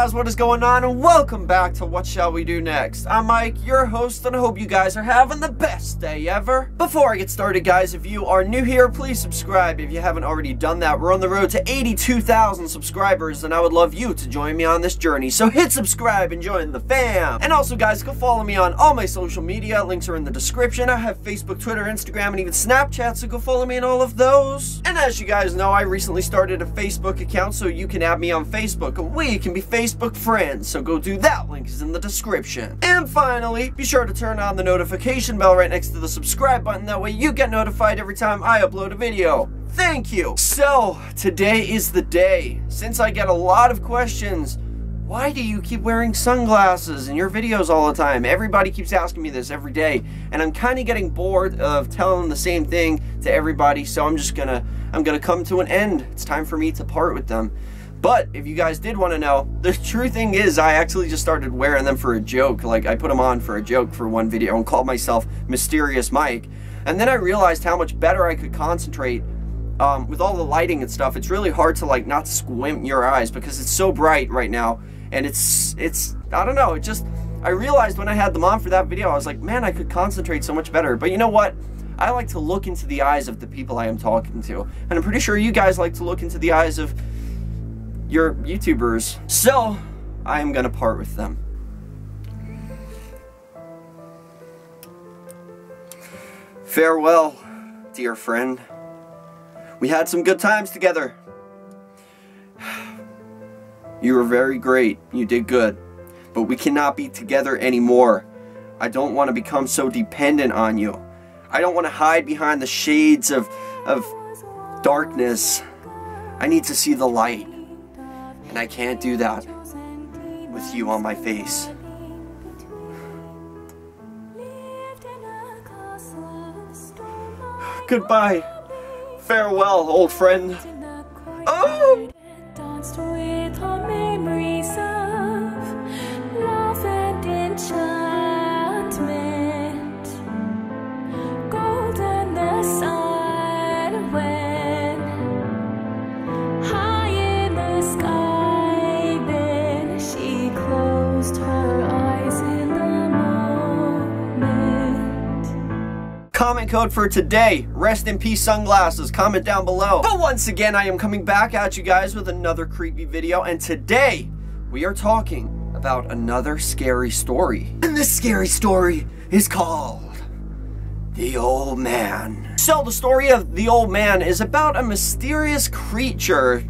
guys, what is going on, and welcome back to What Shall We Do Next. I'm Mike, your host, and I hope you guys are having the best day ever. Before I get started, guys, if you are new here, please subscribe if you haven't already done that. We're on the road to 82,000 subscribers, and I would love you to join me on this journey, so hit subscribe and join the fam. And also, guys, go follow me on all my social media. Links are in the description. I have Facebook, Twitter, Instagram, and even Snapchat, so go follow me on all of those. And as you guys know, I recently started a Facebook account, so you can add me on Facebook, and we can be Facebook friends, so go do that. Link is in the description. And finally, be sure to turn on the notification bell right next to the subscribe button. That way you get notified every time I upload a video. Thank you. So, today is the day. Since I get a lot of questions, why do you keep wearing sunglasses in your videos all the time? Everybody keeps asking me this every day, and I'm kind of getting bored of telling the same thing to everybody, so I'm gonna come to an end. It's time for me to part with them. But if you guys did want to know, the true thing is I actually just started wearing them for a joke. Like, I put them on for a joke for one video and called myself Mysterious Mike. And then I realized how much better I could concentrate with all the lighting and stuff. It's really hard to, like, not squint your eyes because it's so bright right now. And it's I don't know, I realized when I had them on for that video, I was like, man, I could concentrate so much better. But you know what? I like to look into the eyes of the people I am talking to. And I'm pretty sure you guys like to look into the eyes of your YouTubers. So, I am gonna part with them. Farewell, dear friend. We had some good times together. You were very great. You did good. But we cannot be together anymore. I don't want to become so dependent on you. I don't want to hide behind the shades of darkness. I need to see the light. And I can't do that with you on my face. Goodbye. Farewell, old friend. Oh! Comment code for today, rest in peace sunglasses, comment down below. But once again, I am coming back at you guys with another creepy video, and today we are talking about another scary story. And this scary story is called The Old Man. So the story of The Old Man is about a mysterious creature.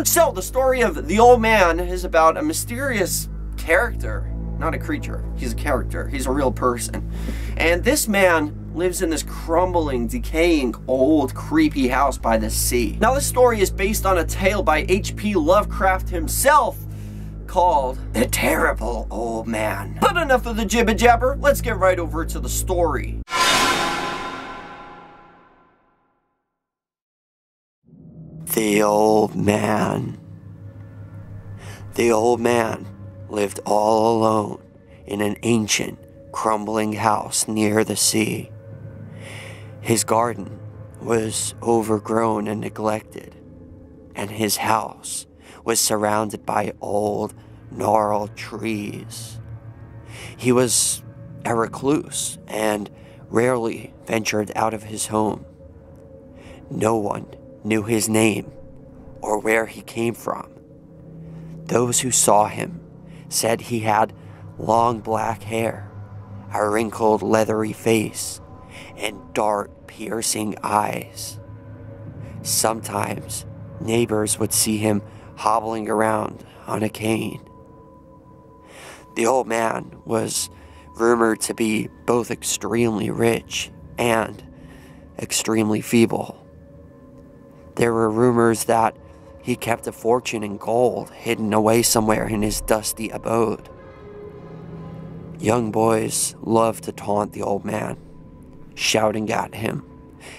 So the story of The Old Man is about a mysterious character. Not a creature. He's a character. He's a real person. And this man lives in this crumbling, decaying, old, creepy house by the sea. Now, this story is based on a tale by H.P. Lovecraft himself called The Terrible Old Man. But enough of the jibber jabber. Let's get right over to the story. The Old Man. The old man lived all alone in an ancient, crumbling house near the sea. His garden was overgrown and neglected, and his house was surrounded by old, gnarled trees. He was a recluse and rarely ventured out of his home. No one knew his name or where he came from. Those who saw him said he had long black hair, a wrinkled leathery face, and dark piercing eyes. Sometimes neighbors would see him hobbling around on a cane. The old man was rumored to be both extremely rich and extremely feeble. There were rumors that he kept a fortune in gold hidden away somewhere in his dusty abode. Young boys loved to taunt the old man, shouting at him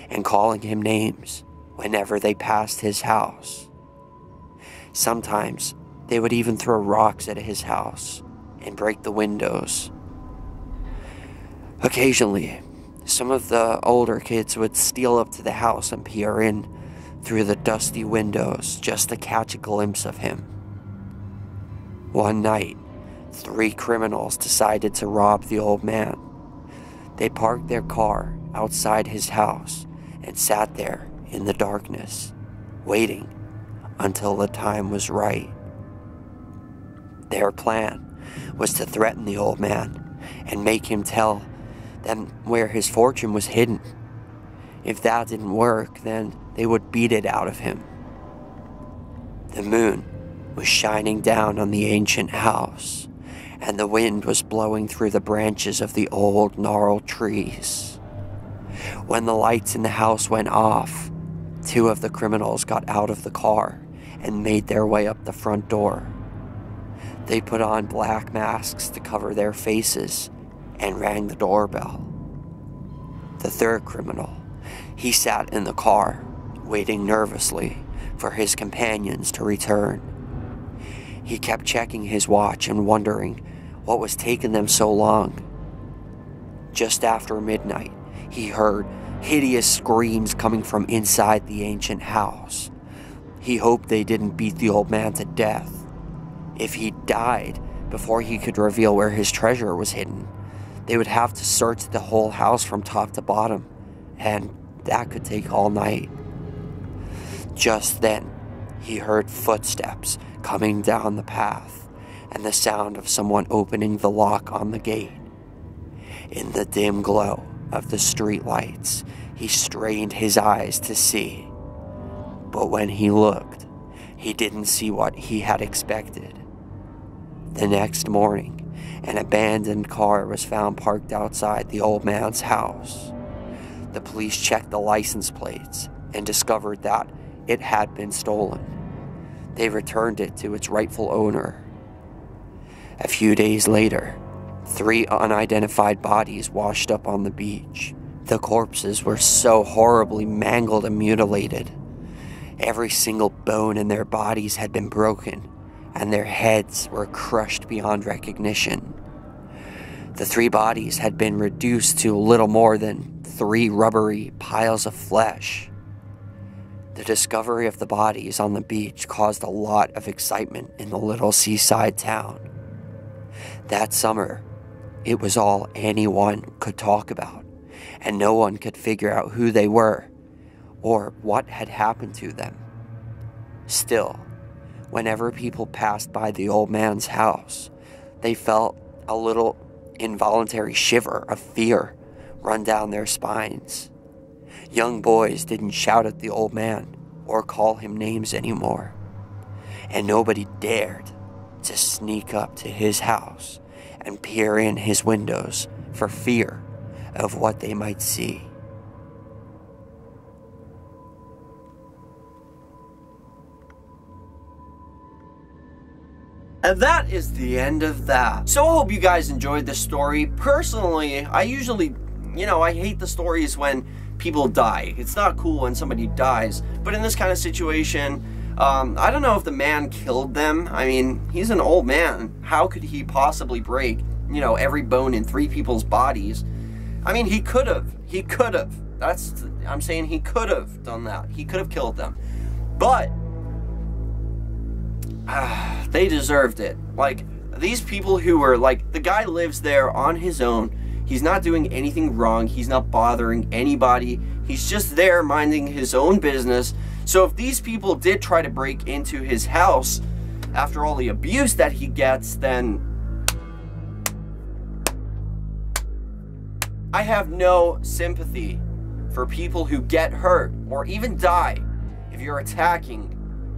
and calling him names whenever they passed his house. Sometimes they would even throw rocks at his house and break the windows. Occasionally, some of the older kids would steal up to the house and peer in through the dusty windows just to catch a glimpse of him. One night, 3 criminals decided to rob the old man. They parked their car outside his house and sat there in the darkness, waiting until the time was right. Their plan was to threaten the old man and make him tell them where his fortune was hidden. If that didn't work, then they would beat it out of him. The moon was shining down on the ancient house, and the wind was blowing through the branches of the old gnarled trees. When the lights in the house went off, 2 of the criminals got out of the car and made their way up the front door. They put on black masks to cover their faces and rang the doorbell. The 3rd criminal, he sat in the car, waiting nervously for his companions to return. He kept checking his watch and wondering what was taking them so long. Just after midnight, he heard hideous screams coming from inside the ancient house. He hoped they didn't beat the old man to death. If he died before he could reveal where his treasure was hidden, they would have to search the whole house from top to bottom, and that could take all night. Just then, he heard footsteps coming down the path and the sound of someone opening the lock on the gate. In the dim glow of the street lights, he strained his eyes to see. But when he looked, he didn't see what he had expected. The next morning, an abandoned car was found parked outside the old man's house. The police checked the license plates and discovered that it had been stolen. They returned it to its rightful owner. A few days later, 3 unidentified bodies washed up on the beach. The corpses were so horribly mangled and mutilated. Every single bone in their bodies had been broken, and their heads were crushed beyond recognition. The 3 bodies had been reduced to little more than 3 rubbery piles of flesh. The discovery of the bodies on the beach caused a lot of excitement in the little seaside town. That summer, it was all anyone could talk about, and no one could figure out who they were or what had happened to them. Still, whenever people passed by the old man's house, they felt a little involuntary shiver of fear run down their spines. Young boys didn't shout at the old man or call him names anymore, and nobody dared to sneak up to his house and peer in his windows for fear of what they might see. And that is the end of that. So I hope you guys enjoyed this story. Personally, I usually, I hate the stories when people die. It's not cool when somebody dies. But in this kind of situation, I don't know if the man killed them. I mean, he's an old man. How could he possibly break, every bone in 3 people's bodies? I mean, he could have. He could have. I'm saying he could have done that. He could have killed them. But they deserved it. Like, these people who were, the guy lives there on his own. He's not doing anything wrong. He's not bothering anybody. He's just there minding his own business. So if these people did try to break into his house after all the abuse that he gets, then I have no sympathy for people who get hurt or even die if you're attacking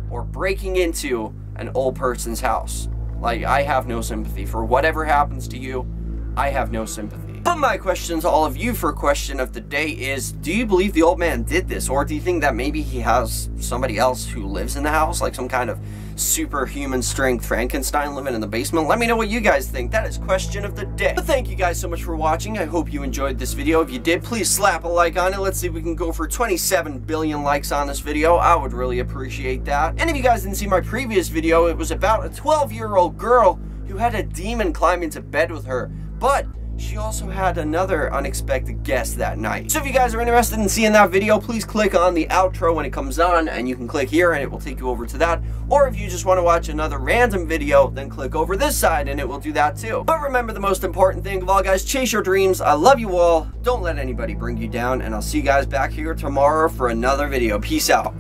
or breaking into an old person's house. I have no sympathy for whatever happens to you. I have no sympathy. But my question to all of you for question of the day is, do you believe the old man did this? Or do you think that maybe he has somebody else who lives in the house, like some kind of superhuman strength Frankenstein living in the basement? Let me know what you guys think. That is question of the day. But thank you guys so much for watching. I hope you enjoyed this video. If you did, please slap a like on it. Let's see if we can go for 27 billion likes on this video. I would really appreciate that. And if you guys didn't see my previous video, it was about a 12-year-old girl who had a demon climb into bed with her. But she also had another unexpected guest that night. So if you guys are interested in seeing that video, please click on the outro when it comes on, and you can click here and it will take you over to that. Or if you just want to watch another random video, then click over this side and it will do that too. But remember the most important thing of all, guys, chase your dreams. I love you all. Don't let anybody bring you down, and I'll see you guys back here tomorrow for another video. Peace out.